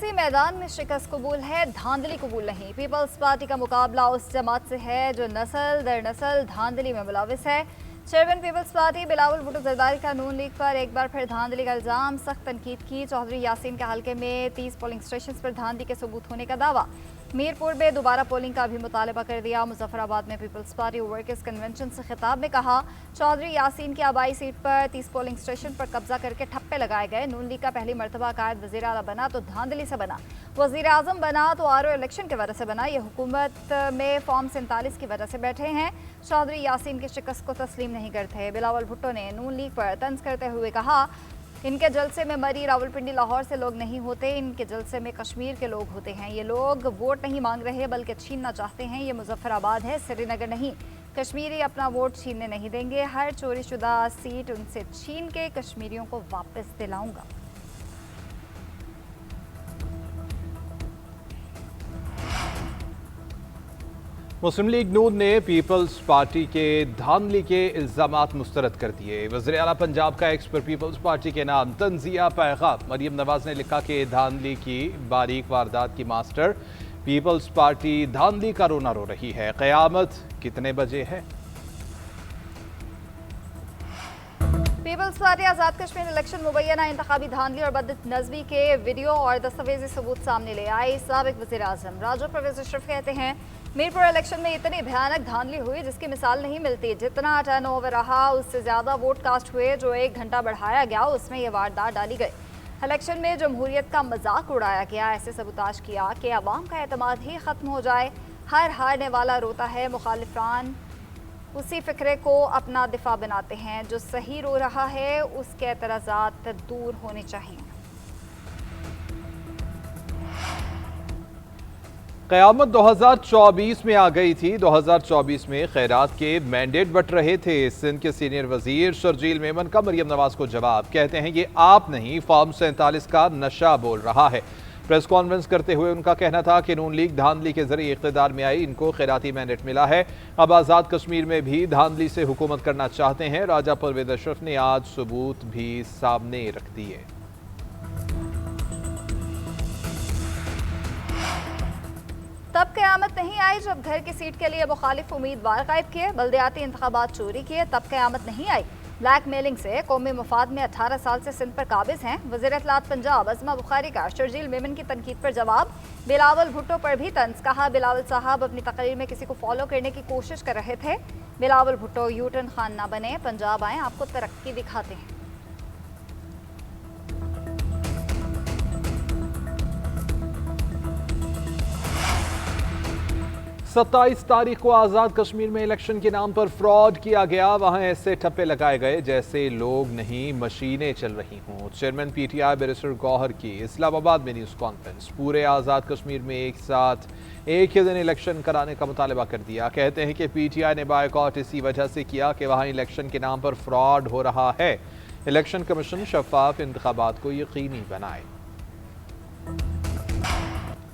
सियासी मैदान में शिकस्त कबूल है, धांधली कबूल नहीं। पीपल्स पार्टी का मुकाबला उस जमात से है जो नस्ल दर नस्ल धांधली में मुलविस है। चेयरमैन पीपल्स पार्टी बिलावल भुट्टो जरदारी का नून लीग पर एक बार फिर धांधली का इल्जाम, सख्त तनकीद की। चौधरी यासीन के हल्के में 30 पोलिंग स्टेशन पर धांधली के सबूत होने का दावा। मीरपुर में दोबारा पोलिंग का भी मुतालबा कर दिया। मुजफ्फराबाद में पीपल्स पार्टी वर्कर्स कन्वेंशन से खिताब में कहा, चौधरी यासीन की आबाई सीट पर 30 पोलिंग स्टेशन पर कब्जा करके ठप्पे लगाए गए। नून लीग का पहली मरतबा कायद वज़ीर आला बना तो धांधली से बना, वज़ीर आज़म बना तो आरओ इलेक्शन की वजह से बना। ये हुकूमत में फॉर्म 47 की वजह से बैठे हैं। चौधरी यासीन की शिकस्त को तस्लीम नहीं करते। बिलावल भुट्टो ने नून लीग पर तंज करते हुए कहा, इनके जलसे में मरी रावलपिंडी लाहौर से लोग नहीं होते, इनके जलसे में कश्मीर के लोग होते हैं। ये लोग वोट नहीं मांग रहे बल्कि छीनना चाहते हैं। ये मुजफ्फराबाद है, श्रीनगर नहीं। कश्मीरी अपना वोट छीनने नहीं देंगे। हर चोरी शुदा सीट उनसे छीन के कश्मीरियों को वापस दिलाऊंगा। मुस्लिम लीग नून ने पीपल्स पार्टी के धांधली के इल्जामात मुस्तरद कर दिए। वज़ीर आला पंजाब का एक्स पर पीपल्स पार्टी के नाम तंजिया पैगाम। मरियम नवाज ने लिखा कि धांधली की बारीक वारदात की मास्टर पीपल्स पार्टी धांधली का रोना रो रही है। क़यामत कितने बजे है? Peoples party Azad Kashmir election मुबैना इंतखाबी धांधली और बदनज़मी के वीडियो और दस्तावेजी सबूत सामने ले आए। साबिक वज़ीर आज़म राजो परवेज़ अशरफ कहते हैं, मीरपुर इलेक्शन में इतनी भयानक धांधली हुई जिसकी मिसाल नहीं मिलती। जितना टर्न ओवर रहा उससे ज़्यादा वोट कास्ट हुए। जो 1 घंटा बढ़ाया गया उसमें यह वारदात डाली गई। इलेक्शन में जमहूरियत का मजाक उड़ाया गया। ऐसे सबूताज किया कि अवाम का एतमाद ही ख़त्म हो जाए। हर हारने वाला रोता है, मुखालिफान उसी फिक्रे को अपना दिफा बनाते हैं। जो सही रो रहा है उसके एतराज़ात दूर होने चाहिए। क़यामत 2024 में आ गई थी। 2024 में खैरात के मैंडेट बट रहे थे। सिंध के सीनियर वजीर शर्जील मेमन का मरियम नवाज को जवाब, कहते हैं ये आप नहीं, फॉर्म 47 का नशा बोल रहा है। प्रेस कॉन्फ्रेंस करते हुए उनका कहना था कि नून लीग धांधली के जरिए इख्तिदार में आई, इनको खैराती मैंडेट मिला है। अब आज़ाद कश्मीर में भी धांधली से हुकूमत करना चाहते हैं। राजा परवेज़ अशरफ ने आज सबूत भी सामने रख दिए। तब क़यामत नहीं आई जब घर की सीट के लिए मुखालिफ उम्मीदवार गायब किए, बल्दियाती इंतखाबात चोरी किए। तब क़यामत नहीं आई। ब्लैक मेलिंग से कौमी मफाद में 18 साल से सिंध पर काबिज हैं। वज़ीर इत्तलात पंजाब अज़मा बुखारी का शर्जील मेमन की तनकीद पर जवाब। बिलावल भुट्टो पर भी तंज, कहा बिलावल साहब अपनी तकरीर में किसी को फॉलो करने की कोशिश कर रहे थे। बिलावल भुट्टो यूटर्न खान ना बने, पंजाब आए, आपको तरक्की दिखाते हैं। 27 तारीख को आज़ाद कश्मीर में इलेक्शन के नाम पर फ्रॉड किया गया। वहां ऐसे ठप्पे लगाए गए जैसे लोग नहीं मशीनें चल रही हों। चेयरमैन पीटीआई बैरिस्टर गौहर की इस्लामाबाद में न्यूज़ कॉन्फ्रेंस। पूरे आज़ाद कश्मीर में एक साथ एक ही दिन इलेक्शन कराने का मुतालबा कर दिया। कहते हैं कि पीटीआई ने बायकॉट इसी वजह से किया कि वहां इलेक्शन के नाम पर फ्रॉड हो रहा है। इलेक्शन कमीशन शफाफ इंतखाबात को यकीनी बनाए।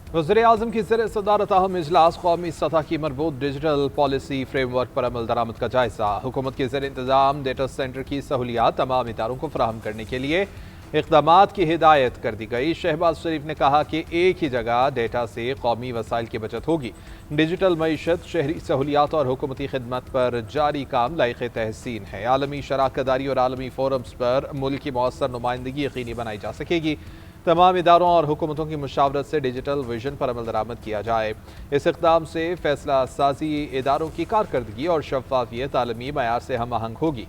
वज़ीर आज़म की ज़ेर सदारत अहम इजलास कौमी सतह की मरबूत डिजिटल पॉलिसी फ्रेमवर्क पर अमल दरामद का जायज़ा। हुकूमत के ज़ेर इंतज़ाम डेटा सेंटर की सहूलियात तमाम इदारों को फराहम करने के लिए इक़दामात की हिदायत कर दी गई। शहबाज शरीफ ने कहा कि एक ही जगह डेटा से कौमी वसाइल की बचत होगी। डिजिटल मईशत, शहरी सहूलियात और हुकूमती खिदमत पर जारी काम लायक़ तहसीन है। आलमी शराकतदारी और आलमी फोरम्स पर मुल्क की मौसर नुमाइंदगी यकीनी बनाई जा सकेगी। तमाम इदारों और हुकूमतों की मुशावरत से डिजिटल विजन पर अमल दरामद किया जाए। इस इक़दाम से फैसला साजी इदारों की कारकर्दगी और शफाफियत आलमी मयार से हम आहंग होगी।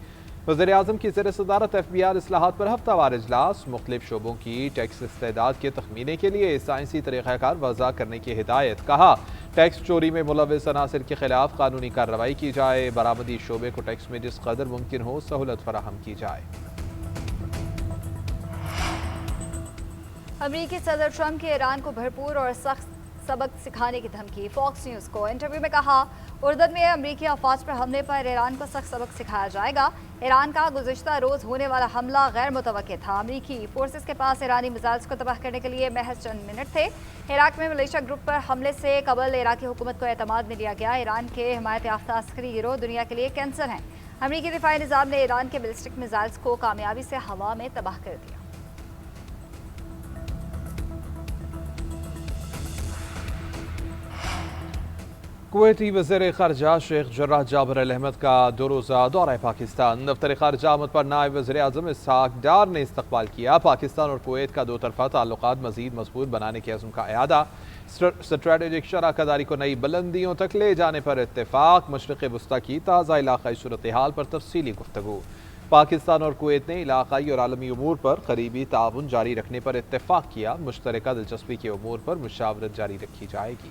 वज़ीर आज़म की ज़ेर सदारत FBR इस्लाहात पर हफ्तावार इजलास। मुख्तलिफ शोबों की टैक्स इस्तेदाद के तखमीने के लिए साइंसी तरीक़ाकार वज़ा करने की हिदायत। कहा टैक्स चोरी में मुलविस अनासिर के खिलाफ कानूनी कार्रवाई की जाए। बरामदी शोबे को टैक्स में जिस कदर मुमकिन हो सहूलत फराहम की जाए। अमेरिकी सदर ट्रंप की ईरान को भरपूर और सख्त सबक सिखाने की धमकी। फॉक्स न्यूज़ को इंटरव्यू में कहा, उर्दन में अमेरिकी अफवाज पर हमले पर ईरान को सख्त सबक सिखाया जाएगा। ईरान का गुज़िश्ता रोज़ होने वाला हमला गैर मुतवक्किल था। अमेरिकी फोर्सेस के पास ईरानी मिसाइल्स को तबाह करने के लिए महज चंद मिनट थे। इराक में मलेशिया ग्रुप पर हमले से कबल इराकी हुकूमत को एतमाद में लिया गया। ईरान के हिमायत याफ्ता अस्करी गिरोह दुनिया के लिए कैंसर हैं। अमेरिकी दिफाई निज़ाम ने ईरान के बैलिस्टिक मिसाइल्स को कामयाबी से हवा में तबाह कर दिया। کویتی وزیر خارجہ شیخ جراح جابر احمد کا 2 روزہ دورہ پاکستان۔ دفتر خارجہ آمد پر نائب وزیر اعظم اسحاق ڈار نے استقبال کیا۔ پاکستان اور کویت کا 2 طرفہ تعلقات مزید مضبوط بنانے کے عزم کا اعادہ، اسٹریٹجک شراکت داری کو نئی بلندیوں تک لے جانے پر اتفاق، مشرق وسطی کی تازہ علاقائی صورتحال پر تفصیلی گفتگو۔ پاکستان اور کویت نے علاقائی اور عالمی امور پر قریبی تعاون جاری رکھنے پر اتفاق کیا۔ مشترکہ دلچسپی کے امور پر مشاورت جاری رکھی جائے گی۔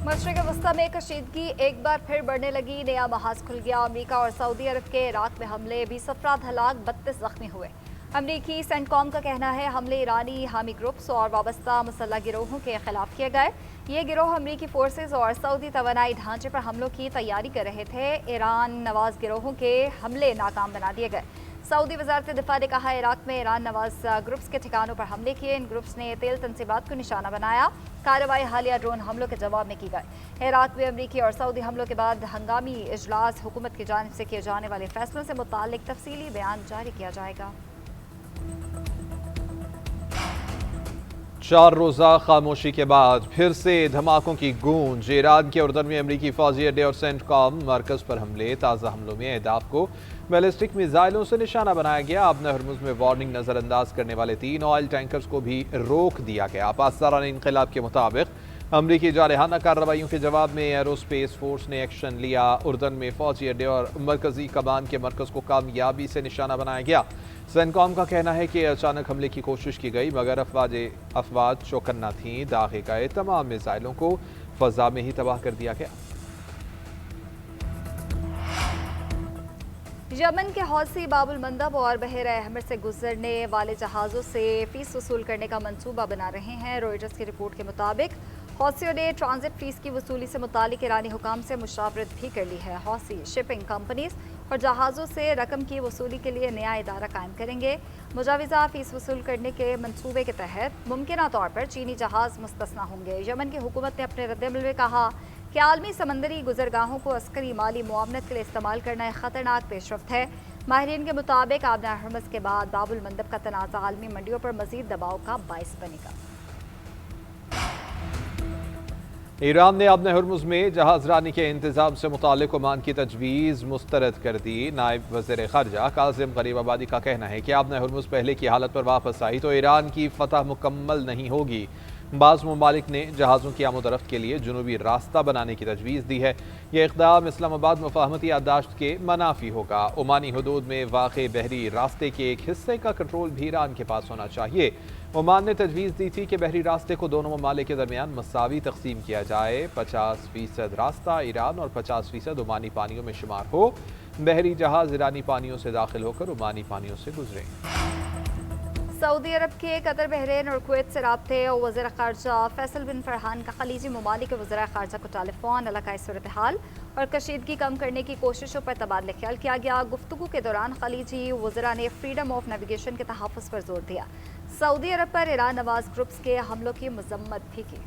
مشرق وسطی میں کشیدگی ایک بار پھر بڑھنے لگی، نیا محاذ کھل گیا۔ امریکہ اور سعودی عرب کے عراق میں حملے، 20 افراد ہلاک، 32 زخمی ہوئے۔ امریکی سینٹکام کا کہنا ہے حملے ایرانی حامی گروپس اور وابستہ مسلح گروہوں کے خلاف کیے گئے۔ یہ گروہ امریکی فورسز اور سعودی توانائی ڈھانچے پر حملوں کی تیاری کر رہے تھے۔ ایران نواز گروہوں کے حملے ناکام بنا دیے گئے۔ سعودی وزارت دفاع نے کہا عراق میں ایران نواز گروپس کے ٹھکانوں پر حملے کیے، ان گروپس نے تیل تنصیبات کو نشانہ بنایا۔ کارروائی حالیہ ڈرون حملوں کے جواب میں کی گئی۔ عراق میں امریکی اور سعودی حملوں کے بعد ہنگامی اجلاس، حکومت کی جانب سے کیے جانے والے فیصلوں سے متعلق تفصیلی بیان جاری کیا جائے گا۔ 4 روزہ خاموشی کے بعد پھر سے دھماکوں کی گونج۔ ایران کے اردن میں امریکی فوجی اڈے اور سینٹکام مرکز پر حملے۔ تازہ حملوں میں اہداف کو بیلسٹک میزائلوں سے نشانہ بنایا گیا۔ ابن ہرمز میں وارننگ نظر انداز کرنے والے 3 آئل ٹینکرز کو بھی روک دیا گیا۔ پاسداران انقلاب کے مطابق امریکی جارحانہ کارروائیوں کے جواب میں ایرو اسپیس فورس نے ایکشن لیا۔ اردن میں فوجی اڈے اور مرکزی کمان کے مرکز کو کامیابی سے نشانہ بنایا گیا۔ سینٹکام کا کہنا ہے کہ اچانک حملے کی کوشش کی گئی مگر افواج چوکنا تھیں۔ داغے گئے تمام میزائلوں کو فضا میں ہی تباہ کر دیا گیا۔ یمن کے حوثی باب المندب اور بحیرہ احمر سے گزرنے والے جہازوں سے فیس وصول کرنے کا منصوبہ بنا رہے ہیں۔ روئٹرز کی رپورٹ کے مطابق حوثیوں نے ٹرانزٹ فیس کی وصولی سے متعلق ایرانی حکام سے مشاورت بھی کر لی ہے۔ حوثی شپنگ کمپنیز اور جہازوں سے رقم کی وصولی کے لیے نیا ادارہ قائم کریں گے۔ مجوزہ فیس وصول کرنے کے منصوبے کے تحت ممکنہ طور پر چینی جہاز مستثنی ہوں گے۔ یمن کی حکومت نے اپنے رد عمل میں کہا کہ عالمی سمندری گزرگاہوں کو عسکری مالی معاونت کے لیے استعمال کرنا ایک خطرناک پیش رفت ہے۔ ماہرین کے مطابق آبِ ہرمز کے بعد باب المندب کا تنازع عالمی منڈیوں پر مزید دباؤ کا باعث بنے گا۔ ایران نے آبِ ہرمز میں جہاز رانی کے انتظام سے متعلق عمان کی تجویز مسترد کر دی۔ نائب وزیر خارجہ کاظم غریب آبادی کا کہنا ہے کہ آبِ ہرمز پہلے کی حالت پر واپس آئی تو ایران کی فتح مکمل نہیں ہوگی۔ بعض ممالک نے جہازوں کی آمد و رفت کے لیے جنوبی راستہ بنانے کی تجویز دی ہے۔ یہ اقدام اسلام آباد مفاہمتی یادداشت کے منافی ہوگا۔ عمانی حدود میں واقع بحری راستے کے ایک حصے کا کنٹرول بھی ایران کے پاس ہونا چاہیے۔ عمان نے تجویز دی تھی کہ بحری راستے کو دونوں ممالک کے درمیان مساوی تقسیم کیا جائے۔ 50% راستہ ایران اور 50% عمانی پانیوں میں شمار ہو۔ بحری جہاز ایرانی پانیوں سے داخل ہو کر عمانی پانیوں سے گزریں۔ سعودی عرب کے قطر، بحرین اور کویت سے رابطے۔ وزیر خارجہ فیصل بن فرحان کا خلیجی ممالک کے وزراء خارجہ کو ٹیلی فون، علاقائی صورتحال اور کشیدگی کم کرنے کی کوششوں پر تبادلہ خیال کیا گیا۔ گفتگو کے دوران خلیجی وزراء نے فریڈم آف نیویگیشن کے تحفظ پر زور دیا۔ سعودی عرب پر ایران نواز گروپس کے حملوں کی مذمت بھی کی۔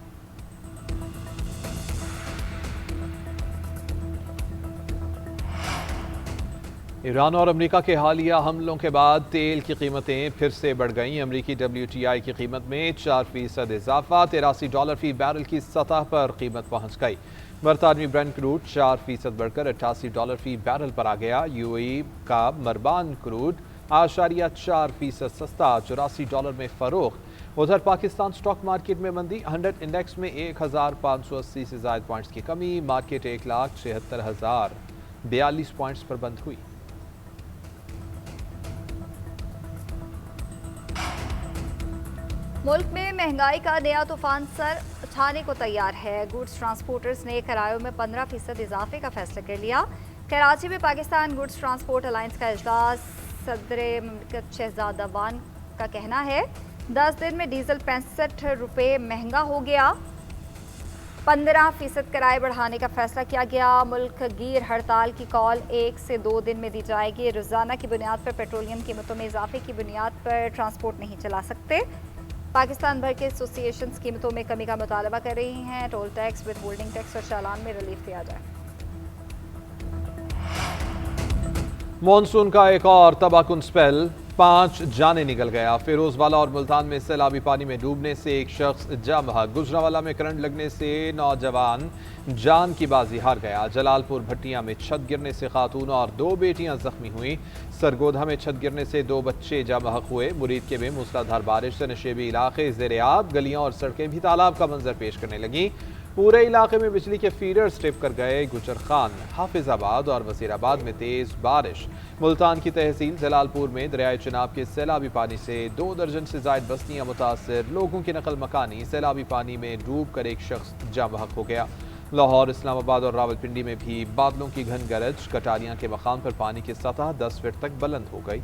ایران اور امریکہ کے حالیہ حملوں کے بعد تیل کی قیمتیں پھر سے بڑھ گئیں۔ امریکی WTI کی قیمت میں 4% اضافہ، $83 فی بیرل کی سطح پر قیمت پہنچ گئی۔ برطانوی برنٹ کروڈ 4% بڑھ کر $88 فی بیرل پر آ گیا۔ UAE کا مربان کروڈ 4% سستا، $84 میں فروخت۔ ادھر پاکستان سٹاک مارکیٹ میں مندی، 100 انڈیکس میں 1580 سے زائد پوائنٹس کی کمی، مارکیٹ 1,76,042 پوائنٹس پر بند ہوئی۔ ملک میں مہنگائی کا نیا طوفان سر اٹھانے کو تیار ہے۔ گوڈز ٹرانسپورٹرز نے کرایوں میں 15% اضافے کا فیصلہ کر لیا۔ کراچی میں پاکستان گوڈز ٹرانسپورٹ الائنس کا اجلاس، صدر مملکت شہزاد وان کا کہنا ہے 10 دن میں ڈیزل 65 روپے مہنگا ہو گیا۔ 15% کرائے بڑھانے کا فیصلہ کیا گیا۔ ملک گیر ہڑتال کی کال 1 سے 2 دن میں دی جائے گی۔ روزانہ کی بنیاد پر پیٹرولیم قیمتوں میں اضافے کی بنیاد پر ٹرانسپورٹ نہیں چلا سکتے۔ پاکستان بھر کے ایسوسی ایشنز قیمتوں میں کمی کا مطالبہ کر رہی ہیں۔ Toll tax, withholding tax اور چالان میں ریلیف دیا جائے۔ مانسون کا ایک اور تباہ کن سپیل 5 जाने निकल गया। फिरोजवाला और मुल्तान में सैलाबी पानी में डूबने से एक शख्स जान बहक। गुजरांवाला में करंट लगने से नौजवान जान की बाजी हार गया। जलालपुर भट्टियां में छत गिरने से खातून और 2 बेटियां जख्मी हुई। सरगोधा में छत गिरने से 2 बच्चे जान बहक हुए। मुरीदके में मूसलाधार बारिश से नशेबी इलाके ज़ेर-ए-आब, गलियां और सड़कें भी तालाब का मंजर पेश करने लगी। पूरे इलाके में बिजली के फीडर्स ट्रिप कर गए। गुजर खान, हाफिजाबाद और वजीराबाद में तेज बारिश। मुल्तान की तहसील जलालपुर में दरियाए चिनाब के सैलाबी पानी से 2 दर्जन से जायद बस्तियां मुतासर। लोगों की नकल मकानी। सैलाबी पानी में डूब कर एक शख्स जान बहक हो गया। लाहौर, इस्लामाबाद और रावलपिंडी में भी बादलों की घन गरज। कटारियां के मकाम पर पानी की सतह 10 फीट तक बुलंद हो गई।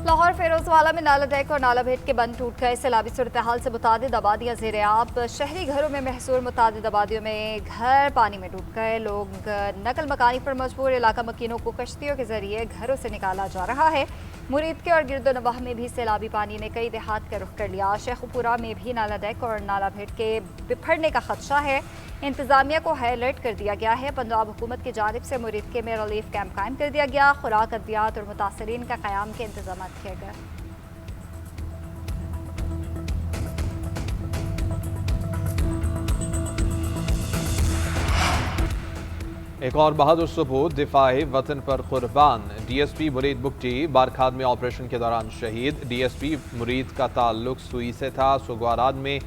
लाहौर फिरोजवाला में नाला डेक और नाला भेट के बंद टूट गए। सैलाबी सूरत हाल से मुतादिद आबादियां ज़ेर-ए-आब। शहरी घरों में महसूर मुतादिद आबादियों में घर पानी में डूब गए। लोग नकल मकानी पर मजबूर। इलाका मकीनों को कश्तियों के जरिए घरों से निकाला जा रहा है। मुरीदके और गिरदोनवाह में भी सैलाबी पानी ने कई देहात का रुख कर लिया। शेखुपुरा में भी नाला डेक और नाला भेट के बिफरने का खदशा है। इंतजामिया को हाई अलर्ट कर दिया गया है। पंजाब हुकूमत की जानिब से मुरीदके में रिलीफ कैंप कायम कर दिया गया। खुराक, अद्वियात और मुतासरीन का क़याम के इंतजाम किए गए। एक और बहादुर सबूत दिफाए वतन पर कुर्बान। डीएसपी मुरीद बुगटी बारखाद में ऑपरेशन के दौरान शहीद। डीएसपी मुरीद का ताल्लुक सुई से था। सुगवाराद में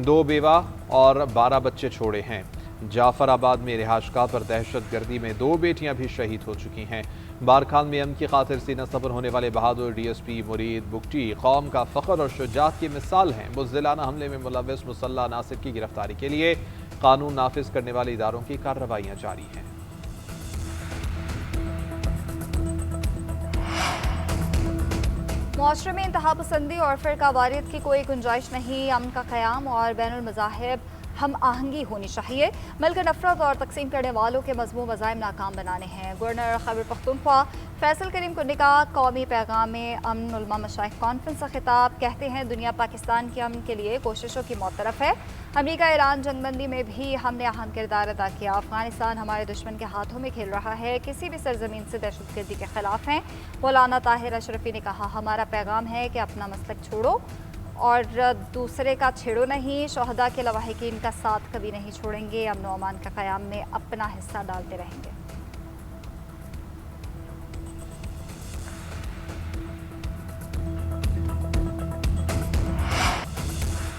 2 बेवा और 12 बच्चे छोड़े हैं। जाफराबाद में रिहाशगाह पर दहशत गर्दी में 2 बेटियां भी शहीद हो चुकी हैं। बारखान में अमन की खातिर सीना सबर होने वाले बहादुर डीएसपी मुरीद बुगटी कौम का फख्र और शुजाअत की मिसाल हैं। बुज़दिलाना हमले में मुलव्वस मुसल्लह नासिर की गिरफ्तारी के लिए कानून नाफिज करने वाले इदारों की कार्रवाइयाँ जारी हैं। मुआशरे में इंतहा पसंदी और फ़िरका वारियत की कोई गुंजाइश नहीं। अमन का क़याम और बैनुल मज़ाहिब हम आहंगी होनी चाहिए। मिलकर नफरत और तकसीम करने वालों के मज़मूम अज़ाइम नाकाम बनाने हैं। गवर्नर खैबर पख्तूनख्वा फैसल करीम कुन्नी का कौमी पैगाम में अमन उलमा मशाइख कॉन्फ्रेंस का खिताब। कहते हैं दुनिया पाकिस्तान के अमन के लिए कोशिशों की मौतरफ है। अमेरिका ईरान जंगबंदी में भी हमने अहम किरदार अदा किया। अफगानिस्तान हमारे दुश्मन के हाथों में खेल रहा है। किसी भी सरजमीन से दहशतगर्दी के खिलाफ हैं। मौलाना ताहिर अशरफी ने कहा, हमारा पैगाम है कि अपना मसलक छोड़ो और दूसरे का छेड़ो नहीं। शोहदा के लवाहिकीन का साथ कभी नहीं छोड़ेंगे। अमन व अमान का क़याम में अपना हिस्सा डालते रहेंगे।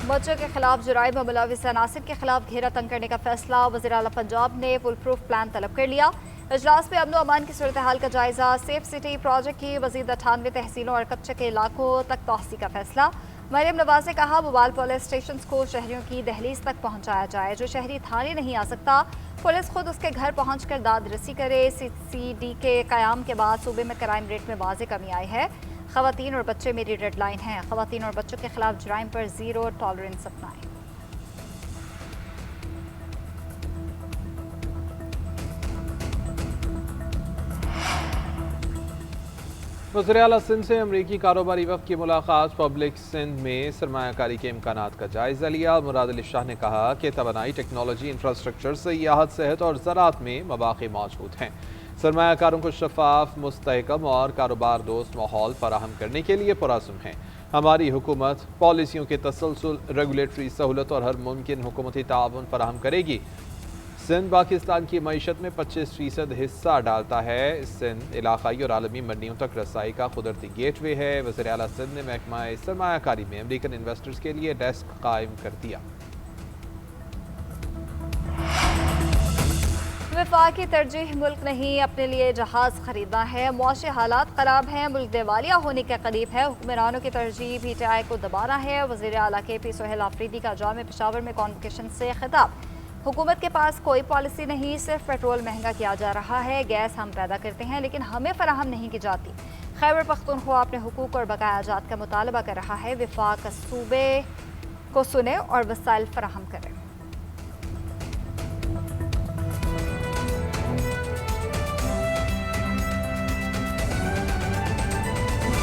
बच्चों के खिलाफ जुराइम में मुलव्वस अनासिर के खिलाफ घेरा तंग करने का फैसला। वज़ीर आला पंजाब ने फुल प्रूफ प्लान तलब कर लिया। इजलास में अमन व अमान की सूरत हाल का जायजा। सेफ सिटी प्रोजेक्ट की मज़ीद 98 तहसीलों और कच्चे के इलाकों तक तोसी का फैसला। मरियम नवाज ने कहा, मोबाइल पुलिस स्टेशन को शहरियों की दहलीज तक पहुँचाया जाए। जो शहरी थाने नहीं आ सकता, पुलिस खुद उसके घर पहुँच कर दाद रसी करे। CCD के क़याम के बाद सूबे में क्राइम रेट में वाज़ेह कमी आई है। ख़वातीन और बच्चे मेरी रेड लाइन हैं। ख़वातीन और बच्चों के खिलाफ जुराइम पर ज़ीरो टॉलरेंस अपनाएं। वज़ीर आला सिंध से अमरीकी कारोबारी वफ़द की मुलाकात। पब्लिक सिंध में सरमायाकारी के इम्कानात का जायज़ा लिया। मुराद अली शाह ने कहा कि तवानाई, टेक्नोलॉजी, इंफ्रास्ट्रक्चर, सियाहत, सेहत और ज़राअत में मौक़े मौजूद हैं। सरमायाकारों को शफाफ, मुस्तहकम और कारोबार दोस्त माहौल फराहम करने के लिए पुरज़्म है। हमारी हुकूमत पॉलिसियों के तसलसल, रेगुलेटरी सहूलत और हर मुमकिन हुकूमती ताउन फराहम करेगी। सिंध पाकिस्तान की मईशत में 25% हिस्सा डालता है। सिंध इलाकाई और आलमी मंडियों तक रसाई का कुदरती गेटवे है। वज़ीर आला सिंध ने महकमा सरमायाकारी में अमरीकन इन्वेस्टर्स के लिए डेस्क कायम कर दिया। वफाकी तरजीह मुल्क नहीं, अपने लिए जहाज़ खरीदना है। मुआशी हालात ख़राब हैं, मुल्क दिवालिया होने के करीब है। हुक्मरानों की तरजीह PTI को दबाना है। वज़ीर आला KP सोहेल आफरीदी का जामे पेशावर में कॉन्वोकेशन से खिताब। हुकूमत के पास कोई पॉलिसी नहीं, सिर्फ पेट्रोल महंगा किया जा रहा है। गैस हम पैदा करते हैं लेकिन हमें फराहम नहीं की जाती। खैबर पख्तूनख्वा अपने हुकूक और बकायाजात का मुतालबा कर रहा है। वफाक सूबे को सुने और वसाइल फराहम करे।